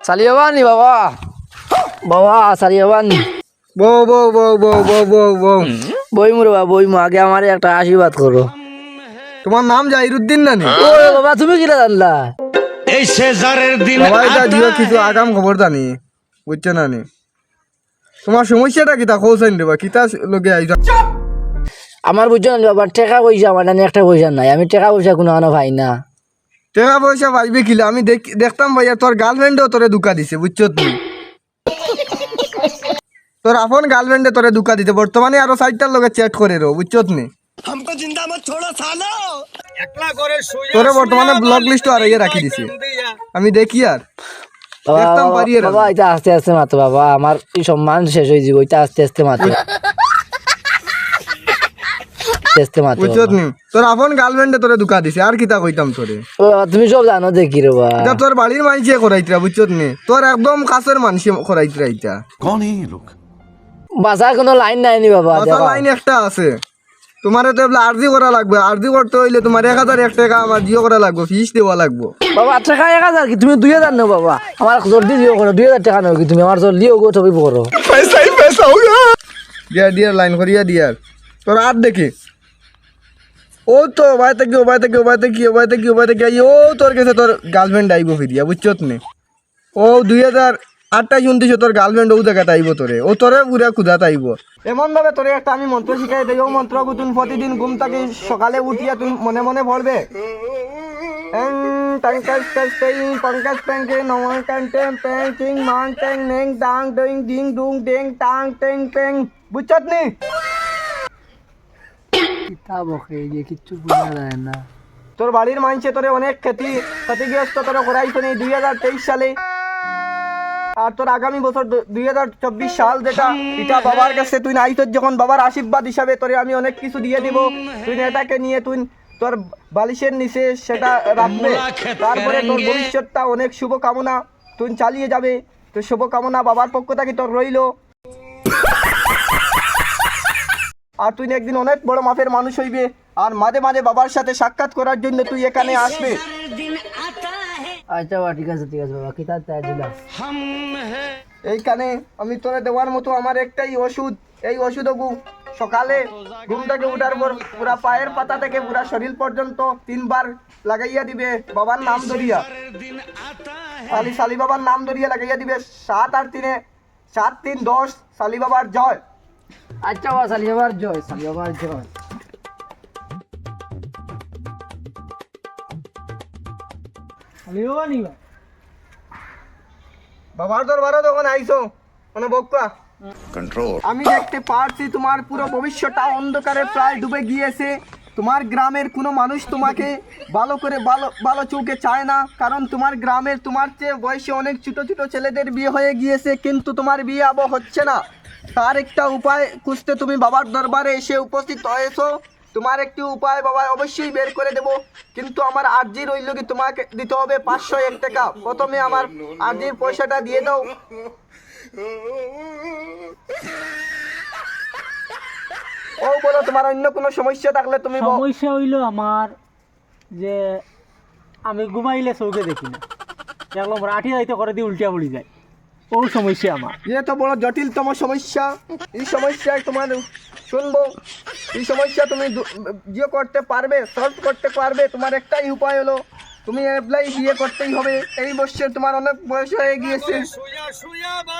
সালিয়াবানি বাবা, বাবা সালিয়াবানি। বউ বউ বউ বউ বউ বউ বউ বইমু রে বাবা বইমু, আগে আমার একটা আশীর্বাদ করো। তোমার নাম জাহিরুদ্দিন নানি? ও বাবা তুমি কিরা জানলা? এই সেজারের দিন বাবা এটা দিও কিছু আগাম খবর জানি, বুঝছো নানি? তোমার সমস্যাটা কিতা কৌশান দেবা, কিতা লগে আইজ? আমার বুঝছো না বাবা, টাকা পয়সা আমার নানি একটা পয়সা নাই, আমি টাকা পয়সা কোনো আনো ভাই না। টাকা পয়সা পাইবে কিলা? আমি দেখতাম ভাইয়া তোর গার্লফ্রেন্ডও তোরে দুকা দিছে, বুঝছো তুমি? তোর আপন গার্লফ্রেন্ডে তোরে দুকা দিতে বর্তমানে আরো 4টার লগে চ্যাট করে রো, বুঝছো তুমি? हमको जिंदा मत छोड़ो सालो একলা করে শুয়ে তোরে বর্তমানে ব্লক লিস্ট আর ইয়ে রাখি দিছে, আমি দেখি আর বাবা, দেখতাম বাবা, পারি আর বাবা এটা আস্তে আস্তে মাতো বাবা, আমার এই সম্মান শেষ হয়ে যাবে, ওইটা আস্তে আস্তে মাতো, আস্তে আস্তে মাতো বুঝছো বাবা। তুমি? তোর আপন গার্লফ্রেন্ডে তোরে দুকা দিছে, আর কিতা কইতাম তোরে? ও বাবা, তুমি সব জানো দেখি রে বাবা। এটা তোর বাড়ির মানুষে করাইতরা, বুঝছো তুমি? তোর একদম কাছের মানুষে করাইতরা এটা। कौन है ये लोग বাসার কোনো লাইন নাই নি বাবা, কথা দেখো। লাইন একটা আছে, তোমারে তো এবার আরজি করা লাগবে। আরজি করতে হইলে তোমার 1001 টাকা আমার জিও করা লাগবে, ফিস দেওয়া লাগবে। বাবা টাকা 1000 কি তুমি 2000 নাও বাবা, আমার জলদি দিও করো, 2000 টাকা নাও কি তুমি, আমার জলদি ওগো ছবি করো। ডিয়ার লাইন করিয়া ডিয়ার তোর আর দেখি। ও তো বাইতে কি বাইতে কি বাইতে কি বাইতে কি বাইতে কি ও তোর কাছে তোর গার্লফ্রেন্ড আইবো ফিরিয়া, বুঝছো তুমি? ও 2028 29 তোর গার্লফ্রেন্ড ও জায়গাতে আইবো তোরে, ও তোরে পুরা খুদাত আইবো। এমন ভাবে তোরে একটা আমি মন্ত্র শিখাই দেই, ও মন্ত্র তুমি প্রতিদিন ঘুম থেকে সকালে উঠিয়া তুমি মনে মনে পড়বে। এং টাংকাস কাস্টেই পঙ্কাস প্যাংকে নমন কান্টেম প্যাং কিং মান ট্যাং নেং ডাং ডিং ডিং ডুং ডেং টাং টেং পেং, বুঝছো তুমি? কিতাব ওকে যে কিচ্ছু বুঝা যায় না। তোর বাড়ির মানুষে তোরে অনেক ক্ষতিগ্রস্ত তোরা করাইছে নি 2023 সালে। আর তোর আগামী বছর 2024 সাল যেটা, এটা বাবার কাছে তুই আইত, যখন বাবার আশীর্বাদ হিসাবে তোরে আমি অনেক কিছু দিয়ে দিব। তুই এটাকে নিয়ে তুই তোর বালিশের নিচে সেটা রাখবে, তারপরে তোর ভবিষ্যৎটা অনেক শুভকামনা তুই চালিয়ে যাবে। তো শুভকামনা বাবার পক্ষ থেকে তোর রইলো। আর তুই একদিন অনেক বড় মাপের মানুষ হইবে, আর মাঝে মাঝে বাবার সাথে সাক্ষাৎ করার জন্য তুই এখানে আসবে। আচ্ছা বাবা ঠিক আছে বাবা, কিতাব তাই দিলাম। এইখানে আমি তোরে দেওয়ার মতো আমার একটাই ওষুধ, এই ওষুধ সকালে ঘুম থেকে উঠার পর পুরা পায়ের পাতা থেকে পুরা শরীর পর্যন্ত 3 বার লাগাইয়া দিবে বাবার নাম ধরিয়া, সালি বাবার নাম ধরিয়া লাগাইয়া দিবে। 7 আর 3 7 3 10 সালি বাবার জয়। আচ্ছা বাবা সালিয়াবার জয়, সালিয়াবার জয়। সালিয়াবানি বাবার দরবারে যখন আইছো মানে বক্কা कंट्रोल আমি দেখতে পারছি তোমার পুরো ভবিষ্যৎটা অন্ধকারে প্রায় ডুবে গিয়েছে। তোমার গ্রামের কোনো মানুষ তোমাকে ভালো করে ভালো চোখে চায় না, কারণ তোমার গ্রামের তোমার চেয়ে বয়সে অনেক ছোট ছোট ছেলেদের বিয়ে হয়ে গিয়েছে, কিন্তু তোমার বিয়ে আবো হচ্ছে না। তার একটা উপায় খুঁজতে তুমি বাবার দরবারে এসে উপস্থিত হয়েছো। তোমার একটি উপায় বাবা অবশ্যই বের করে দেব, কিন্তু আমার আর্জি রইল কি তোমাকে দিতে হবে 501 টাকা। প্রথমে আমার আর্জির পয়সাটা দিয়ে দাও। ও বলো তোমার অন্য কোনো সমস্যা থাকলে তুমি সমস্যা হইল আমার যে আমি ঘুমাইলে চৌকে দেখি না, দেখলাম রাঠি যাইতে করে দিয়ে উল্টিয়া পড়ি যায়, ও সমস্যা আমার। ये तो বড় জটিলতম সমস্যা। এই সমস্যায় তোমার শুনবো, এই সমস্যা তুমি যে করতে পারবে, সলভ করতে পারবে। তোমার একটাই উপায় হলো তুমি অ্যাপ্লাই বিয়ে করতেই হবে। এই বছর তোমার অনেক বয়স হয়ে গিয়েছে,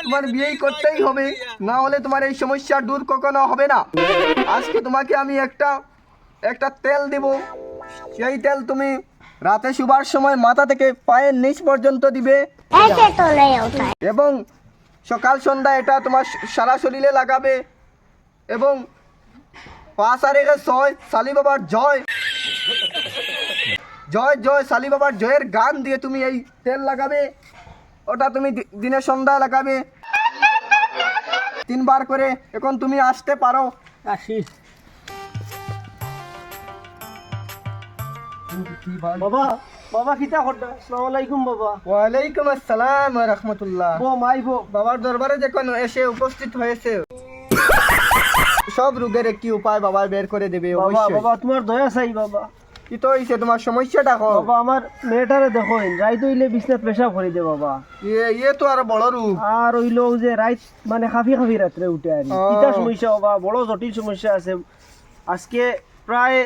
তোমার বিয়েই করতেই হবে, না হলে তোমার এই সমস্যা দূর কখনো হবে না। আজকে তোমাকে আমি একটা তেল দেব, সেই তেল তুমি রাতে শুবার সময় মাথা থেকে পায়ের নিচ পর্যন্ত দিবে, এবং সকাল সন্ধ্যা এটা তোমার সারা শরীরে লাগাবে। এবং 5 আর 1 6 সালি বাবার জয় জয় জয় সালি বাবার জয়ের গান দিয়ে তুমি এই তেল লাগাবে। ওটা তুমি দিনে সন্ধ্যায় লাগাবে 3 বার করে। এখন তুমি আসতে পারো। আসি বাবা, বাবা কিতা করতা? আসসালামু আলাইকুম বাবা। ওয়ালাইকুম আসসালাম ওয়া রাহমাতুল্লাহ। বো মাইবো বাবার দরবারে যখন এসে উপস্থিত হয়েছে, সব রোগের একটি উপায় বাবা বের করে দেবে বাবা, অবশ্যই। বাবা তোমার দয়া চাই বাবা। কি তো হইছে তোমার সমস্যাটা কও বাবা আমার মেয়েটারে দেখো রাইত হইলে বিছনাত পেশাব করে দে বাবা ইয়ে তো আর বড় রূপ আর হইলো যে রাইত মানে খাফি খাফি রাত্রে উঠে আর ও। কিতা সমস্যা বাবা বড় জটিল সমস্যা আছে আজকে প্রায়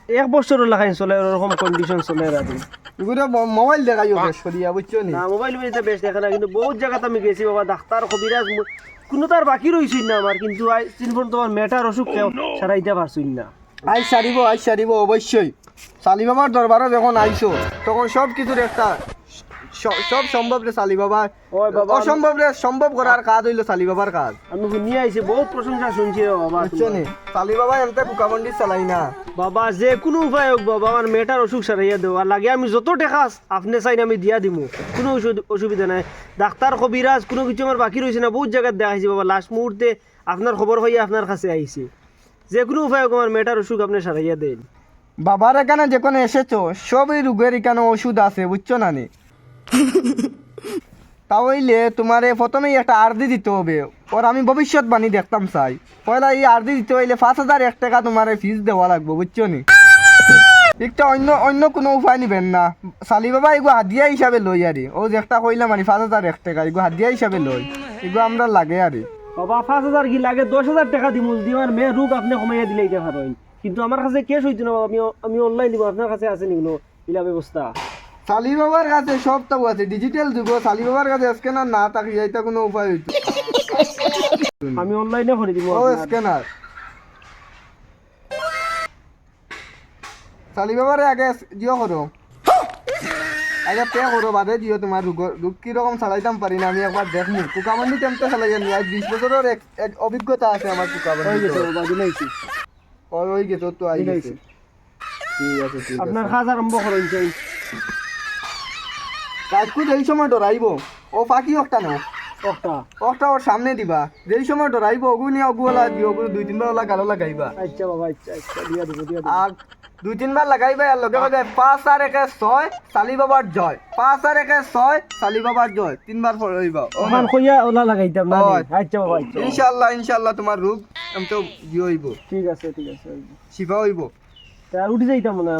1 বছর লাগাই চলে এরকম কন্ডিশন চলে আর কি। এগুলো মোবাইল দেখাইও বেশ করিয়া বুঝছো নি না মোবাইল বেজে বেশ দেখে না কিন্তু বহুত জায়গাতে আমি গেছি বাবা ডাক্তার কবিরাজ কোনো তার বাকি রইছই না আমার কিন্তু আজ তিনফোন তোমার মেটার অসুখ কেউ সারাইতে পারছই না আজ সারিব অবশ্যই সালি বাবার দরবারে যখন আইছো তখন সব কিছুর একটা সব সম্ভব রে সালি বাবা ওই বাবা অসম্ভব রে সম্ভব করার কাজ হইলো সালি বাবার কাজ আমি নিয়ে আইছি বহুত প্রশংসা শুনছি রে বাবা বুঝছো নি সালি বাবা এমতে বুকাবন্ডি চালাই না বাবা যে কোনো উপায় হোক বাবা আমার মেয়েটার অসুখ সারাইয়া দেও আর লাগে আমি যত টাকা আপনি চাইন আমি দিয়া দিমু কোনো অসুবিধা নাই ডাক্তার কবিরাজ কোনো কিছু আমার বাকি রয়েছে না বহুত জায়গায় দেখাইছি বাবা লাস্ট মুহূর্তে আপনার খবর হইয়া আপনার কাছে আইছি যে কোনো উপায় হোক আমার মেয়েটার অসুখ আপনি সারাইয়া দেন বাবার এখানে যেখানে এসেছো সবই রোগের এখানে ওষুধ আছে বুঝছো না নি তাহলে তোমারে প্রথমেই একটা আরদি দিতে হবে ওর আমি ভবিষ্যৎবাণী দেখতাম চাই পয়লা এই আরদি দিতে হইলে 5,001 টাকা তোমার ফিস দেওয়া লাগবে বুঝছো নি একটা অন্য কোনো উপায় নিবেন না সালি বাবা এগো হাদিয়া হিসাবে লই আরে ও যে একটা কইলাম মানে 5,001 টাকা এগো হাদিয়া হিসাবে লই এগো আমরা লাগে আরে বাবা 5,000 কি লাগে 10,000 টাকা দিমু যদি আমার মেয়ে রোগ আপনি কমাইয়া দিলে এটা পারেন কিন্তু আমার কাছে কেস হইতো না বাবা আমি অনলাইন দিব আপনার কাছে আছে নিগুলো ইলা ব্যবস্থা সালি বাবার কাছে সব তো আছে ডিজিটাল যুগ সালি বাবার কাছে স্ক্যানার না থাকি যাইতা কোনো উপায় হইতো আমি অনলাইনে করে দিব ও স্ক্যানার সালি বাবারে আগে জিও করো আগে পে করো বাদে দিও তোমার রোগ কিরকম চালাইতাম পারি না আমি একবার দেখমু কুকামান্ডি তেমতে চালাই জানি আজ 20 বছরের এক অভিজ্ঞতা আছে আমার হয়ে কুকামান্ডি গেছে বাবা দিলাইছি ওই গেছে তো আই গেছে ঠিক আছে ঠিক আপনার আছে কাজ আরম্ভ করেন চাই কাজকুট এই সময় ডরাইব ও ফাঁকি একটা না একটা ওটা ওর সামনে দিবা যেই সময় ডরাইব অগুনি অগুলা দিও অগুলো 2-3 বার ওলা গালো লাগাইবা আচ্ছা বাবা আচ্ছা দিয়া দেবো আর 2-3 বার লাগাইবা আর লগে লগে 5 আর 1 6 সালি বাবার জয় 5 আর 1 6 সালি বাবার জয় 3 বার পড়াইবা ওখান কইয়া ওলা লাগাইতাম না হয়। আচ্ছা বাবা আচ্ছা ইনশাআল্লাহ তোমার রোগ আমি তো জিও হইব ঠিক আছে শিফা হইব তা উঠি যাইতাম না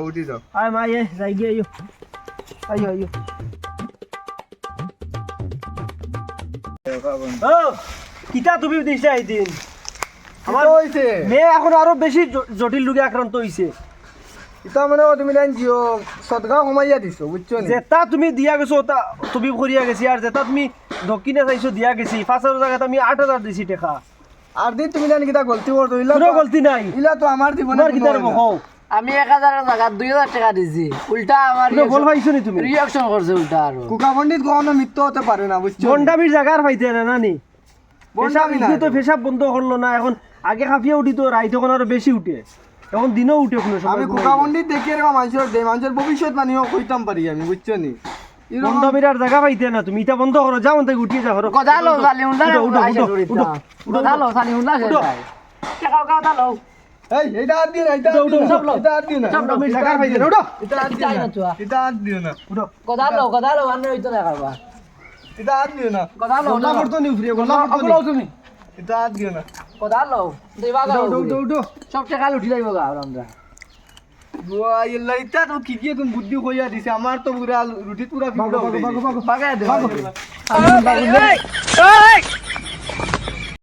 উঠি যাও আয় মা এ যাই গিয়ে আইও ও কিতা তুমি দিছে আইদিন আমার হইছে মেয়ে এখন আরো বেশি জটিল রোগে আক্রান্ত হইছে এটা মানে তুমি লাইন জিও সদগা কমাইয়া দিছো বুঝছো নি যেটা তুমি দিয়া গেছো তা তুমি করিয়া গেছি আর যেটা তুমি দক্ষিণে চাইছো দিয়া গেছি 5,000 জায়গাতে আমি 8,000 দিছি টাকা আর দিন তুমি জানি কিটা গলতি করছো কোনো গলতি নাই ইলা তো আমার জীবনে তোমার কিতার বহাও আমি 1,000 টাকা 2,000 টাকা দিছি উল্টা আমার কোনো বল পাইছো নি তুমি রিঅ্যাকশন করছে উল্টা আর কুকা পণ্ডিত কখনো মিথ্যা হতে পারে না বুঝছো বন্ডামির জায়গার পাইতে না নানি বন্ডামি না তো পেশাব বন্ধ করলো না এখন আগে খাফিয়া উঠি তো রাইতে এখন আরো বেশি উঠে এখন দিনও উঠে কোনো সময় আমি কুকা পণ্ডিত দেখি এরকম মানুষের ভবিষ্যৎ বাণীও কইতাম পারি আমি বুঝছো নি বন্ডামির আর জায়গা পাইতে না তুমি এটা বন্ধ করো যাও থেকে উঠিয়ে যাও কথা লো খালি উল্টা উঠো, আইসা উঠো, দড়িতা উঠো, কথা লো খালি উল্টা উঠো। টাকা কথা লো এই এটা আর দিও না এটা উঠো, উঠো, আর দিও না এটা আর দিও না বন্ডামির জায়গা পাইতে না উঠো এটা আর দিও না এটা আর দিও না উঠো কথা লো আন্নে হইতো না কারবা এটা আর দিও না কথা লো গলা করতো নি উফরিয়ে গলা আগলাও তুমি এটা আর দিও না কথা লো দেবা গা উঠো উঠো উঠো সব টাকা উঠি যাইব গা আমরা বুয়া ইল্লা ইতা তো কি কি কোন বুদ্ধি কইয়া দিছে আমার তো পুরা রুটি পুরা বাগো বাগো বাগো বাগো বাগায় দে বাগো